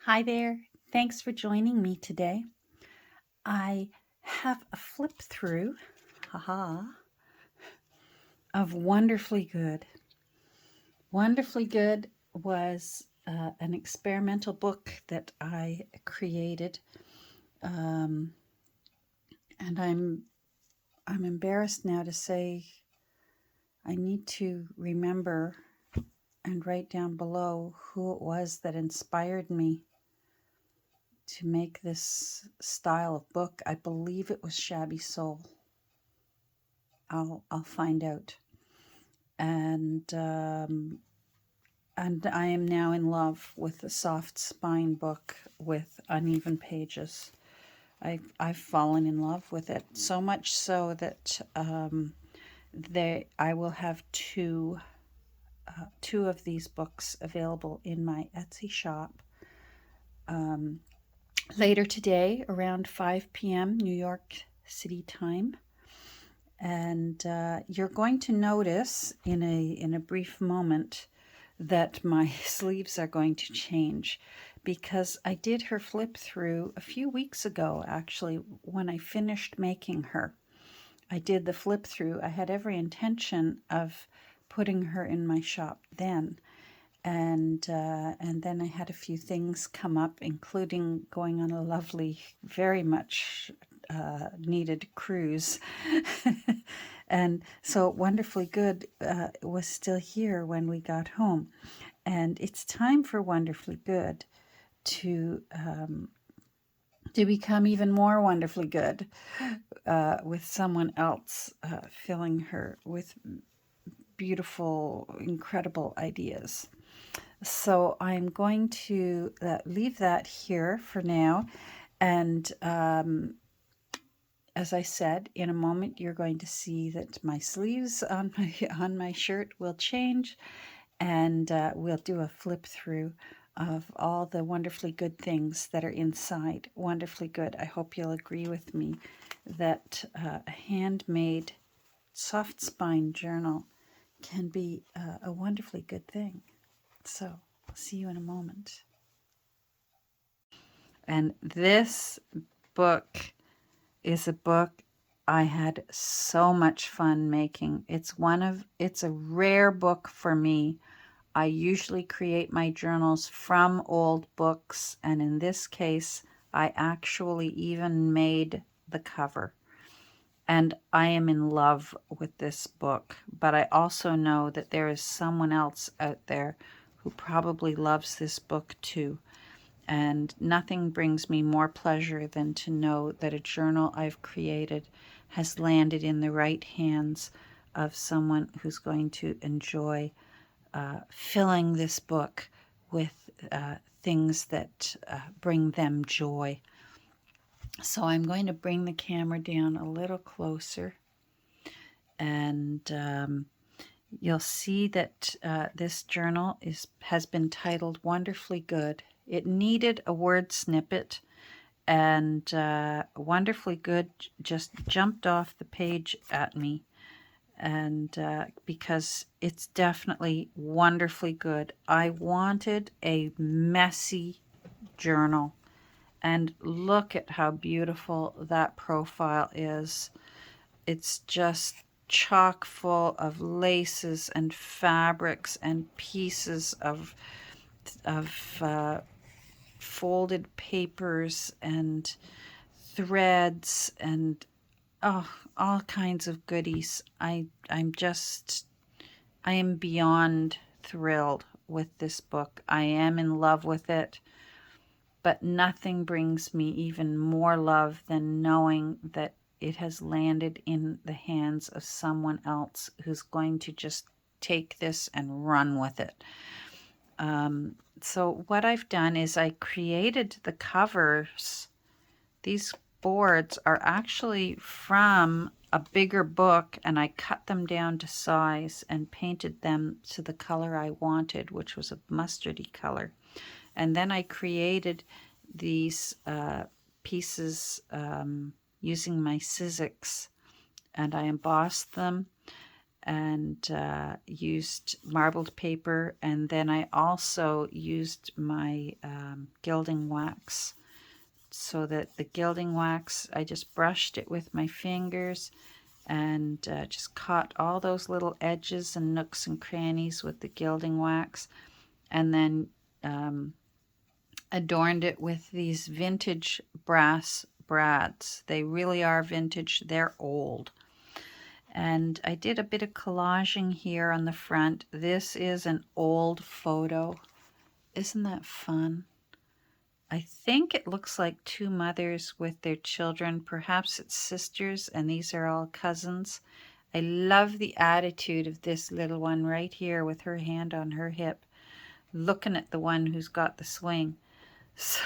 Hi there. Thanks for joining me today. I have a flip through, haha, of Wonderfully Good. Wonderfully Good was an experimental book that I created, and I'm embarrassed now to say I need to remember and write down below who it was that inspired me to make this style of book. I believe it was Shabby Soul. I'll find out. And I am now in love with the soft spine book with uneven pages. I've fallen in love with it so much so that I will have two of these books available in my Etsy shop later today around 5 p.m. New York City time. And you're going to notice in a brief moment that my sleeves are going to change, because I did her flip through a few weeks ago, actually, when I finished making her. I did the flip through. I had every intention of putting her in my shop then. And then I had a few things come up, including going on a lovely, very much needed cruise. And so Wonderfully Good was still here when we got home. And it's time for Wonderfully Good to become even more wonderfully good with someone else filling her with beautiful, incredible ideas. So I'm going to leave that here for now. And as I said, in a moment, you're going to see that my sleeves on my shirt will change, and we'll do a flip through of all the wonderfully good things that are inside Wonderfully Good. I hope you'll agree with me that a handmade soft spine journal can be a wonderfully good thing. So I'll see you in a moment. And this book is a book I had so much fun making. It's a rare book for me. I usually create my journals from old books, and in this case, I actually even made the cover. And I am in love with this book, but I also know that there is someone else out there who probably loves this book too. And nothing brings me more pleasure than to know that a journal I've created has landed in the right hands of someone who's going to enjoy filling this book with things that bring them joy. So I'm going to bring the camera down a little closer, and you'll see that this journal has been titled Wonderfully Good. It needed a word snippet, and Wonderfully Good just jumped off the page at me, and because it's definitely wonderfully good. I wanted a messy journal, and look at how beautiful that profile is. It's just chock full of laces and fabrics and pieces of folded papers and threads and all kinds of goodies. I am beyond thrilled with this book. I am in love with it, but nothing brings me even more love than knowing that it has landed in the hands of someone else who's going to just take this and run with it. So what I've done is I created the covers. These boards are actually from a bigger book, and I cut them down to size and painted them to the color I wanted, which was a mustardy color. And then I created these pieces using my Sizzix, and I embossed them, and used marbled paper, and then I also used my gilding wax, so that the gilding wax, I just brushed it with my fingers and just caught all those little edges and nooks and crannies with the gilding wax, and then adorned it with these vintage brass brads. They really are vintage. They're old. And I did a bit of collaging here on the front. This is an old photo. Isn't that fun? I think it looks like two mothers with their children. Perhaps it's sisters, and these are all cousins. I love the attitude of this little one right here with her hand on her hip, looking at the one who's got the swing. So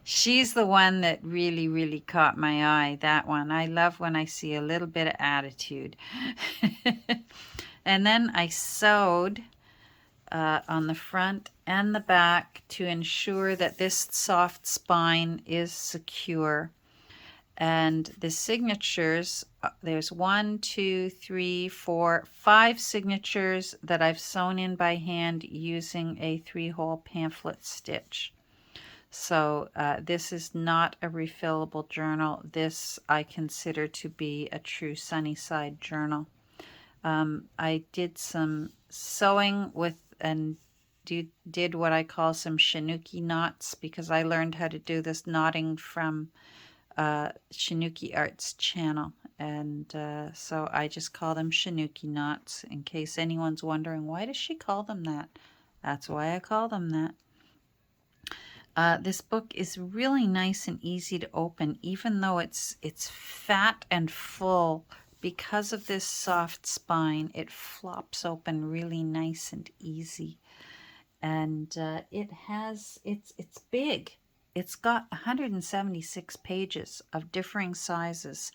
she's the one that really, really caught my eye, that one. I love when I see a little bit of attitude. And then I sewed on the front and the back to ensure that this soft spine is secure. And the signatures, there's 1, 2, 3, 4, 5 signatures that I've sewn in by hand using a 3-hole pamphlet stitch. So this is not a refillable journal. This I consider to be a true Sunnyside journal. I did some sewing with and did what I call some Chinooki knots, because I learned how to do this knotting from Chinooki Arts channel, and so I just call them Chinooki knots, in case anyone's wondering, why does she call them that? That's why I call them that. This book is really nice and easy to open, even though it's fat and full. Because of this soft spine, it flops open really nice and easy, and it's big. It's got 176 pages of differing sizes,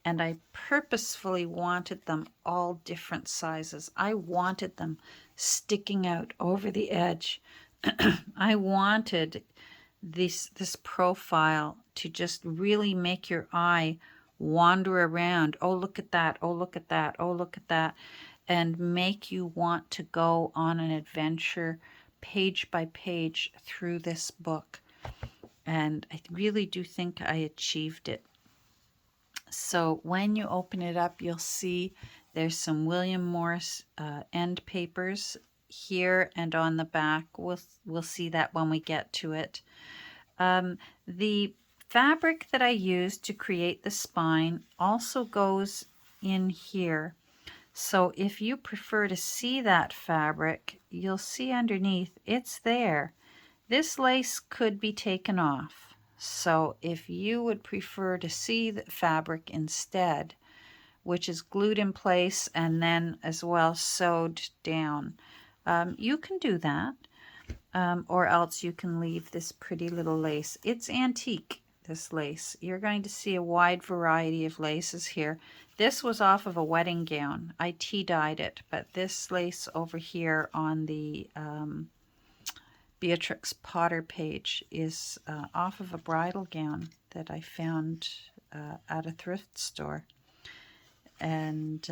and I purposefully wanted them all different sizes. I wanted them sticking out over the edge. I wanted this profile to just really make your eye wander around. Oh, look at that. Oh, look at that. Oh, look at that. And make you want to go on an adventure page by page through this book. And I really do think I achieved it. So when you open it up, you'll see there's some William Morris end papers here and on the back. We'll see that when we get to it. The fabric that I used to create the spine also goes in here. So if you prefer to see that fabric, you'll see underneath, it's there. This lace could be taken off. So if you would prefer to see the fabric instead, which is glued in place and then as well sewed down, you can do that. Or else you can leave this pretty little lace. It's antique, this lace. You're going to see a wide variety of laces here. This was off of a wedding gown. I tea-dyed it, but this lace over here on the Beatrix Potter page is off of a bridal gown that I found at a thrift store. And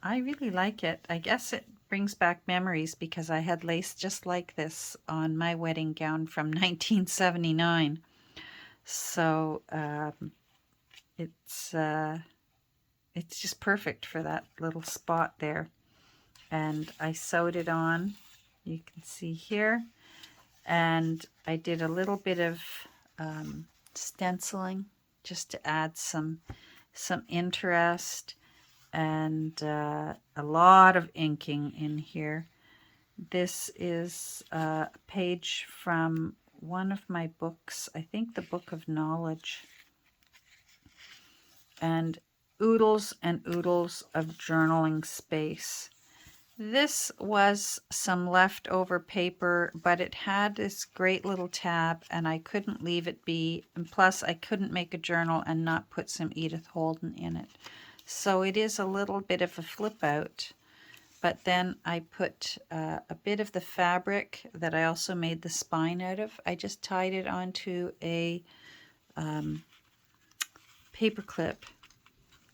I really like it. I guess it brings back memories, because I had lace just like this on my wedding gown from 1979. So it's just perfect for that little spot there. And I sewed it on, you can see here. And I did a little bit of stenciling just to add some interest, and a lot of inking in here. This is a page from one of my books, I think the Book of Knowledge, and oodles and oodles of journaling space. This was some leftover paper, but it had this great little tab, and I couldn't leave it be, and plus I couldn't make a journal and not put some Edith Holden in it. So it is a little bit of a flip out, but then I put a bit of the fabric that I also made the spine out of. I just tied it onto a paper clip,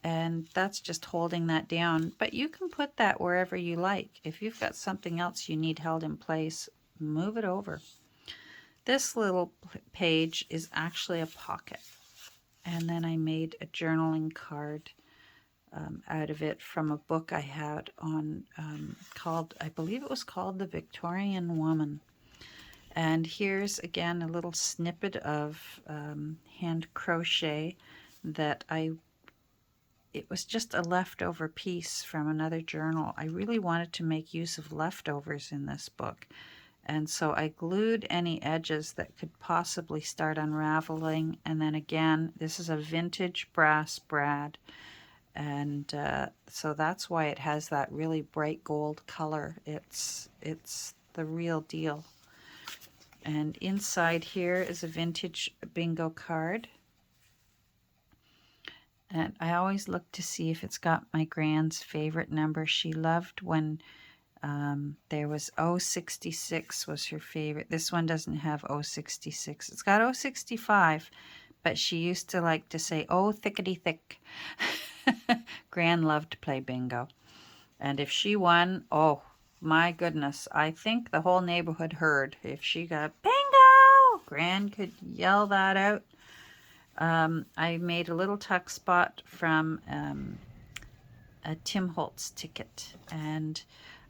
and that's just holding that down. But you can put that wherever you like. If you've got something else you need held in place, move it over. This little page is actually a pocket, and then I made a journaling card out of it from a book I had on called, I believe it was called The Victorian Woman. And here's again a little snippet of hand crochet that it was just a leftover piece from another journal. I really wanted to make use of leftovers in this book. And so I glued any edges that could possibly start unraveling. And then again, this is a vintage brass brad. And so that's why it has that really bright gold color. It's the real deal. And inside here is a vintage bingo card. And I always look to see if it's got my grand's favorite number. She loved when there was 066 was her favorite. This one doesn't have 066. It's got 065, but she used to like to say, oh, thickety thick. Gran loved to play bingo. And if she won, oh my goodness, I think the whole neighborhood heard. If she got bingo, Gran could yell that out. I made a little tuck spot from a Tim Holtz ticket, and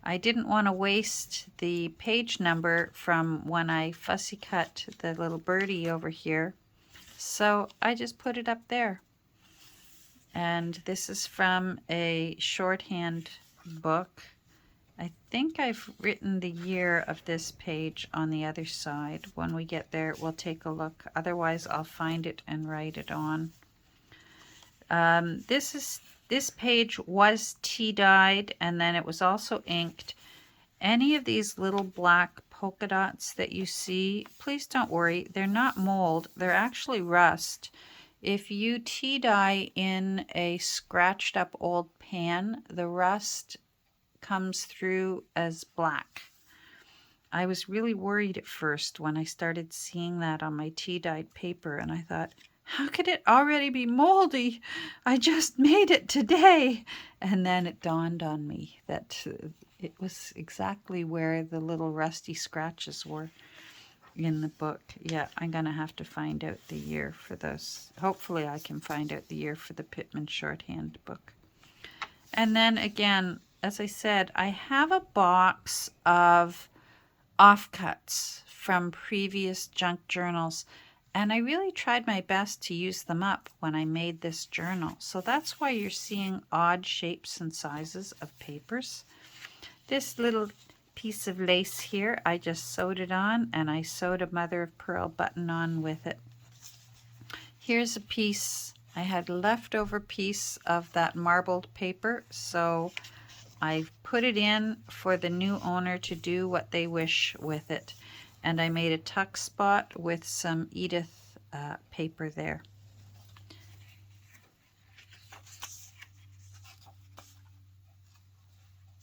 I didn't want to waste the page number from when I fussy cut the little birdie over here, so I just put it up there. And this is from a shorthand book. I think I've written the year of this page on the other side. When we get there, we'll take a look. Otherwise, I'll find it and write it on. This page was tea dyed, and then it was also inked. Any of these little black polka dots that you see, please don't worry. They're not mold. They're actually rust. If you tea dye in a scratched up old pan, the rust comes through as black. I was really worried at first when I started seeing that on my tea dyed paper, and I thought, how could it already be moldy? I just made it today. And then it dawned on me that it was exactly where the little rusty scratches were in the book. Yeah, I'm gonna have to find out the year for those. Hopefully I can find out the year for the Pittman shorthand book. And then again, as I said, I have a box of offcuts from previous junk journals, and I really tried my best to use them up when I made this journal. So that's why you're seeing odd shapes and sizes of papers. This little piece of lace here, I just sewed it on, and I sewed a mother of pearl button on with it. Here's a piece. I had a leftover piece of that marbled paper, so I put it in for the new owner to do what they wish with it. And I made a tuck spot with some Edith paper there.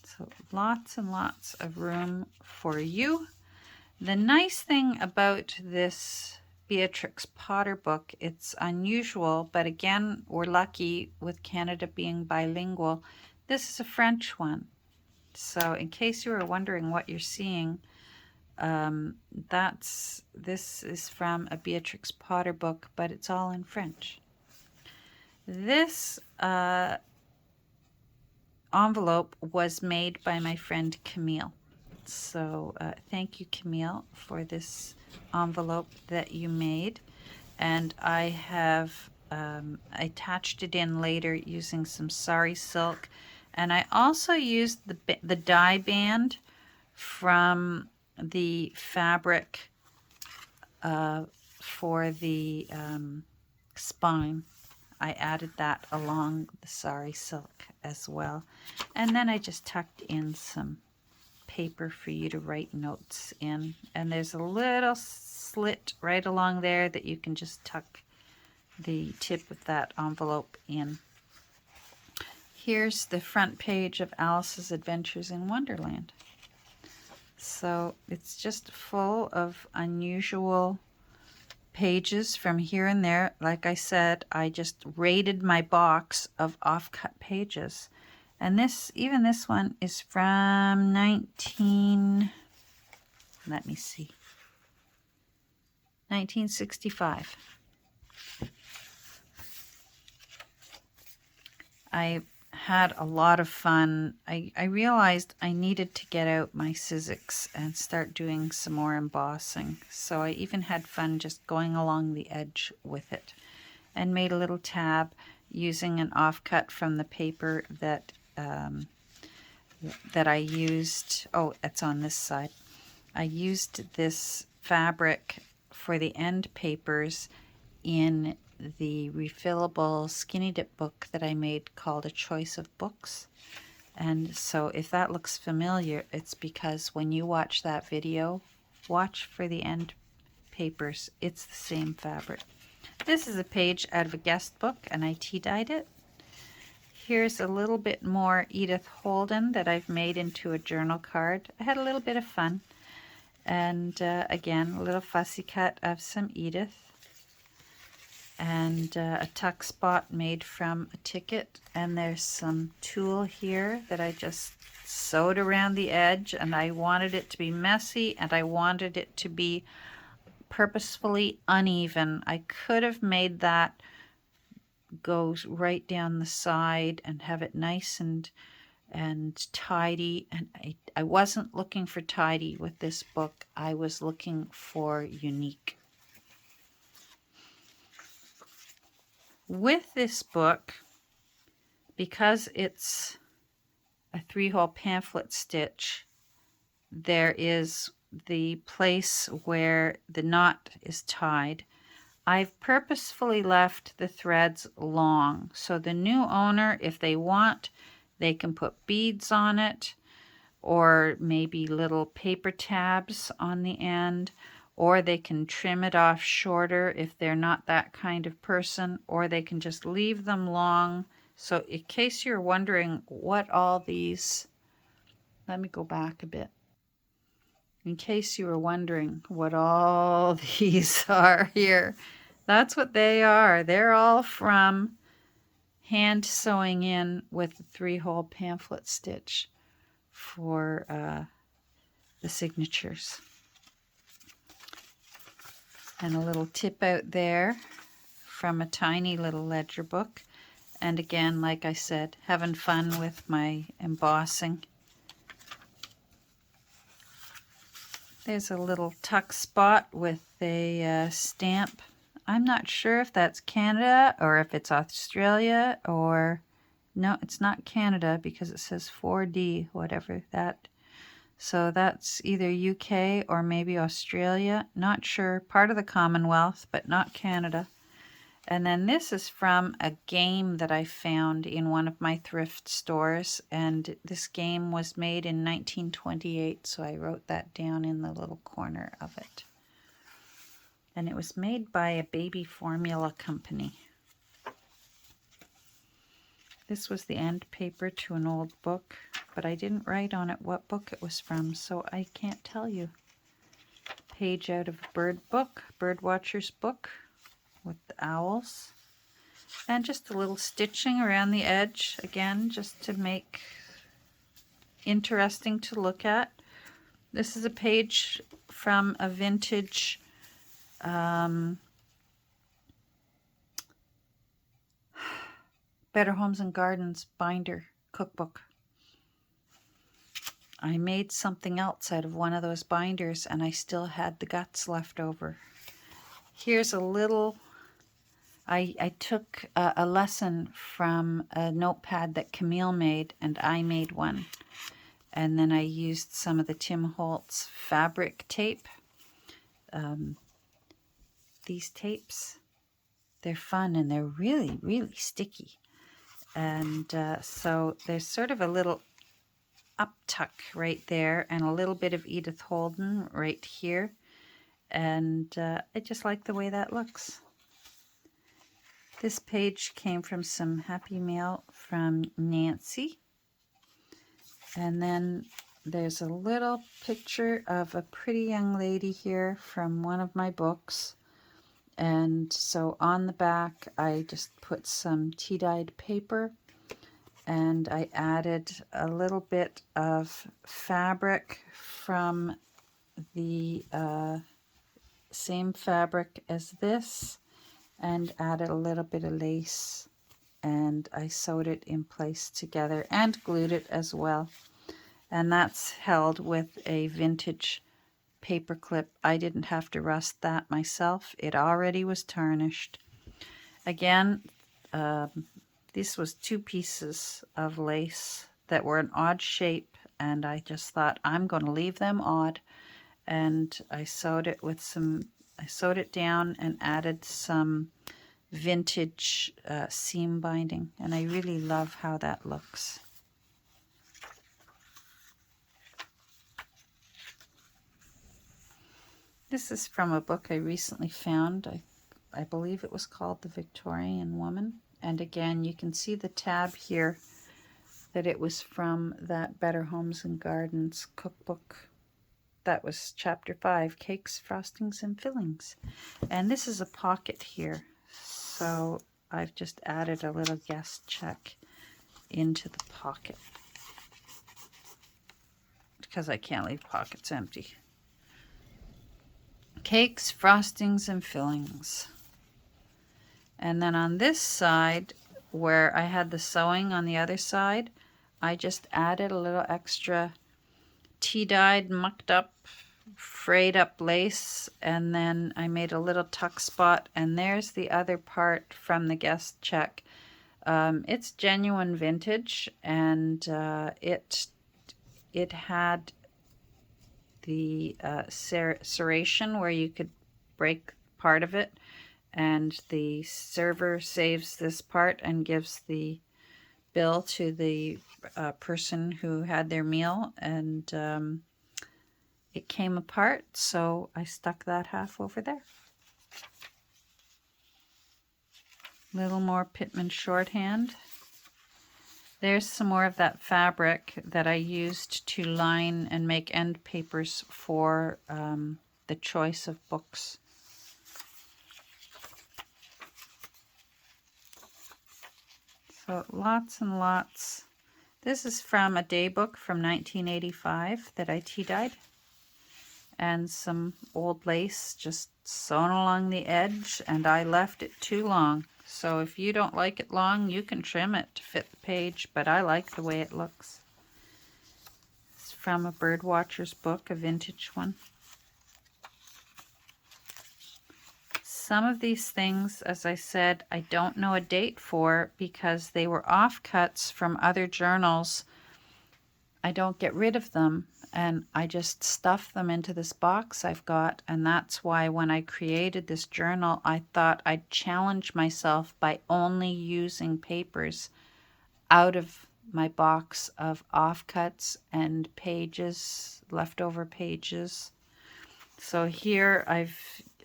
So lots and lots of room for you. The nice thing about this Beatrix Potter book, it's unusual, but again, we're lucky with Canada being bilingual. This is a French one. So in case you were wondering what you're seeing, this is from a Beatrix Potter book, but it's all in French. This envelope was made by my friend Camille. So thank you, Camille, for this envelope that you made. And I have attached it in later using some sari silk. And I also used the dye band from the fabric for the spine. I added that along the sari silk as well. And then I just tucked in some paper for you to write notes in. And there's a little slit right along there that you can just tuck the tip of that envelope in. Here's the front page of Alice's Adventures in Wonderland. So it's just full of unusual pages from here and there. Like I said, I just raided my box of offcut pages. And even this one is from let me see, 1965. I had a lot of fun. I realized I needed to get out my Sizzix and start doing some more embossing. So I even had fun just going along the edge with it, and made a little tab using an offcut from the paper that I used. Oh, it's on this side. I used this fabric for the end papers in the refillable skinny dip book that I made called A Choice of Books. And so if that looks familiar, it's because when you watch that video, watch for the end papers. It's the same fabric. This is a page out of a guest book, and I tea-dyed it. Here's a little bit more Edith Holden that I've made into a journal card. I had a little bit of fun. And again, a little fussy cut of some Edith. And a tuck spot made from a ticket. And there's some tulle here that I just sewed around the edge. And I wanted it to be messy, and I wanted it to be purposefully uneven. I could have made that go right down the side and have it nice and tidy, and I wasn't looking for tidy with this book. I was looking for unique. With this book, because it's a 3-hole pamphlet stitch, there is the place where the knot is tied. I've purposefully left the threads long, so the new owner, if they want, they can put beads on it, or maybe little paper tabs on the end, or they can trim it off shorter if they're not that kind of person, or they can just leave them long. So in case you're wondering what all these, let me go back a bit. In case you were wondering what all these are here, that's what they are. They're all from hand sewing in with a 3-hole pamphlet stitch for the signatures. And a little tip out there from a tiny little ledger book. And again, like I said, having fun with my embossing. There's a little tuck spot with a stamp. I'm not sure if that's Canada or if it's Australia, or no, it's not Canada because it says 4D, whatever that. So that's either UK or maybe Australia. Not sure. Part of the Commonwealth, but not Canada. And then this is from a game that I found in one of my thrift stores. And this game was made in 1928, so I wrote that down in the little corner of it. And it was made by a baby formula company. This was the end paper to an old book, but I didn't write on it what book it was from, so I can't tell you. Page out of a bird book, Birdwatcher's book, with the owls. And just a little stitching around the edge, again, just to make interesting to look at. This is a page from a vintage Better Homes and Gardens binder cookbook. I made something else out of one of those binders, and I still had the guts left over. Here's a little, I took a lesson from a notepad that Camille made, and I made one. And then I used some of the Tim Holtz fabric tape. These tapes, they're fun and they're really, really sticky. And so there's sort of a little up tuck right there and a little bit of Edith Holden right here. And I just like the way that looks. This page came from some happy mail from Nancy. And then there's a little picture of a pretty young lady here from one of my books. And so on the back, I just put some tea-dyed paper, and I added a little bit of fabric from the same fabric as this, and added a little bit of lace, and I sewed it in place together and glued it as well. And that's held with a vintage paper clip. I didn't have to rust that myself. It already was tarnished. Again, this was 2 pieces of lace that were an odd shape, and I just thought I'm going to leave them odd. And I sewed it down and added some vintage seam binding, and I really love how that looks. This is from a book I recently found. I believe it was called The Victorian Woman. And again, you can see the tab here that it was from that Better Homes and Gardens cookbook. That was chapter 5, Cakes, Frostings, and Fillings. And this is a pocket here. So I've just added a little guest check into the pocket, because I can't leave pockets empty. Cakes, frostings, and fillings. And then on this side, where I had the sewing on the other side, I just added a little extra tea-dyed, mucked up, frayed up lace, and then I made a little tuck spot, and there's the other part from the guest check. It's genuine vintage, and it had the serration where you could break part of it, and the server saves this part and gives the bill to the person who had their meal, and it came apart, so I stuck that half over there. Little more Pittman shorthand. There's some more of that fabric that I used to line and make end papers for the choice of books. So lots and lots. This is from a day book from 1985 that I tea-dyed. And some old lace just sewn along the edge, and I left it too long. So if you don't like it long, you can trim it to fit the page, but I like the way it looks. It's from a birdwatcher's book, a vintage one. Some of these things, as I said, I don't know a date for because they were offcuts from other journals. I don't get rid of them, and I just stuff them into this box I've got, and that's why when I created this journal, I thought I'd challenge myself by only using papers out of my box of offcuts and pages, leftover pages. So here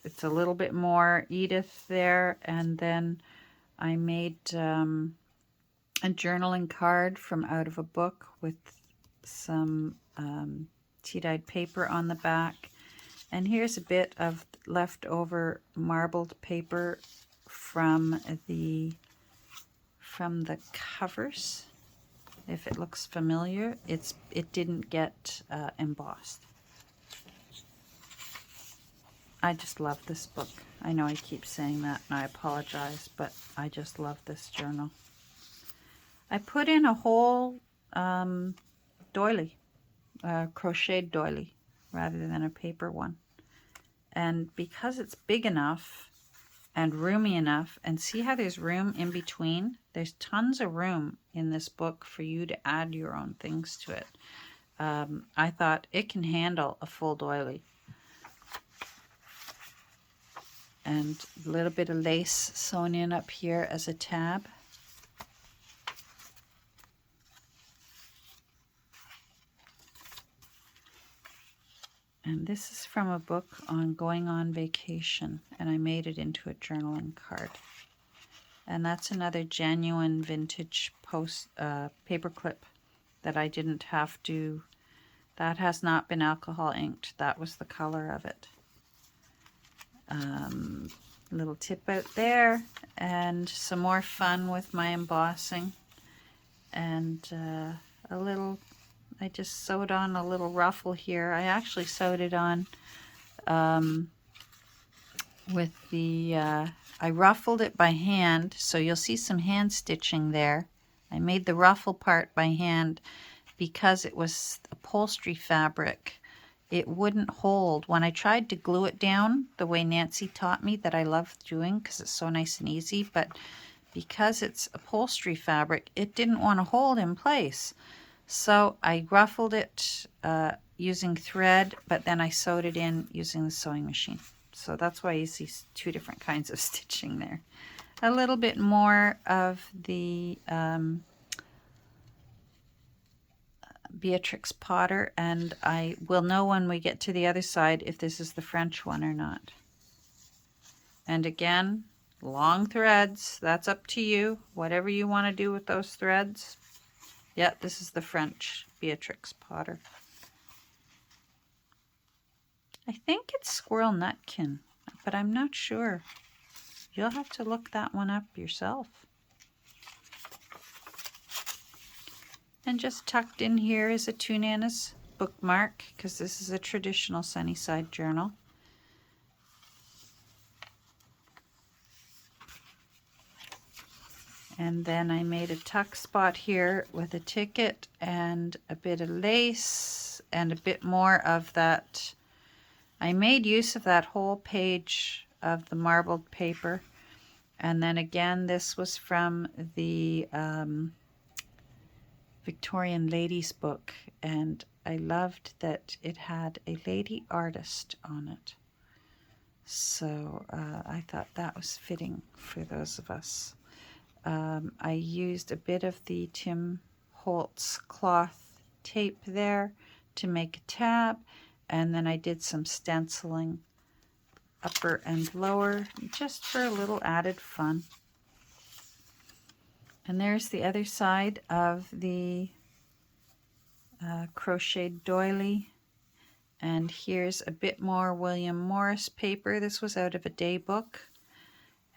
it's a little bit more Edith there, and then I made a journaling card from out of a book with some tea-dyed paper on the back. And here's a bit of leftover marbled paper from the covers. If it looks familiar, it didn't get embossed. I just love this book. I know I keep saying that, and I apologize, but I just love this journal. I put in a whole doily, crocheted doily, rather than a paper one. And because it's big enough and roomy enough, and see how there's room in between? There's tons of room in this book for you to add your own things to it. I thought it can handle a full doily. And a little bit of lace sewn in up here as a tab. And this is from a book on going on vacation, and I made it into a journaling card. And that's another genuine vintage paperclip that I didn't have to, that has not been alcohol inked. That was the color of it. Little tip out there, and some more fun with my embossing. And I just sewed on a little ruffle here. I actually sewed it on with the, I ruffled it by hand, so you'll see some hand stitching there. I made the ruffle part by hand because it was upholstery fabric. It wouldn't hold. When I tried to glue it down the way Nancy taught me, that I love doing because it's so nice and easy, but because it's upholstery fabric, it didn't want to hold in place. So I ruffled it using thread, but then I sewed it in using the sewing machine. So that's why you see two different kinds of stitching there. A little bit more of the Beatrix Potter, and I will know when we get to the other side if this is the French one or not. And again, long threads, that's up to you, whatever you want to do with those threads. Yeah, this is the French Beatrix Potter. I think it's Squirrel Nutkin, but I'm not sure. You'll have to look that one up yourself. And just tucked in here is a Two Nanas bookmark, because this is a traditional Sunnyside journal. And then I made a tuck spot here with a ticket and a bit of lace and a bit more of that. I made use of that whole page of the marbled paper. And then again, this was from the Victorian Ladies book, and I loved that it had a lady artist on it. So I thought that was fitting for those of us. I used a bit of the Tim Holtz cloth tape there to make a tab, and then I did some stenciling upper and lower just for a little added fun. And there's the other side of the crocheted doily. And here's a bit more William Morris paper. This was out of a day book.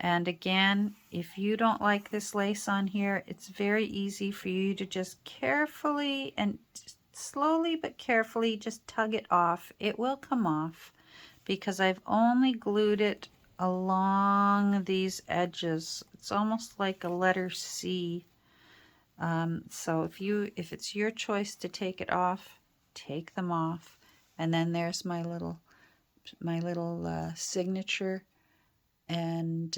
And again, if you don't like this lace on here, it's very easy for you to just carefully and slowly but carefully just tug it off. It will come off because I've only glued it along these edges. It's almost like a letter C. So if it's your choice to take it off, take them off. And then there's my little signature and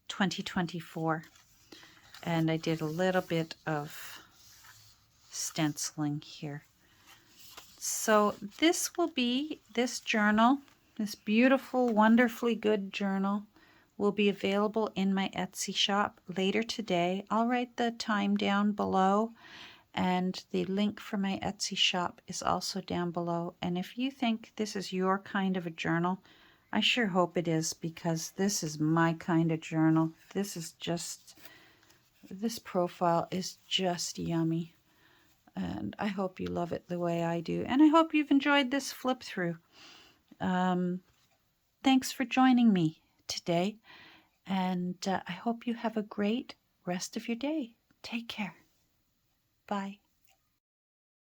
2024. And I did a little bit of stenciling here. So this journal, this beautiful, wonderfully good journal, will be available in my Etsy shop later today. I'll write the time down below, and the link for my Etsy shop is also down below. And if you think this is your kind of a journal, I sure hope it is, because this is my kind of journal. This profile is just yummy. And I hope you love it the way I do. And I hope you've enjoyed this flip through. Thanks for joining me today. And I hope you have a great rest of your day. Take care. Bye.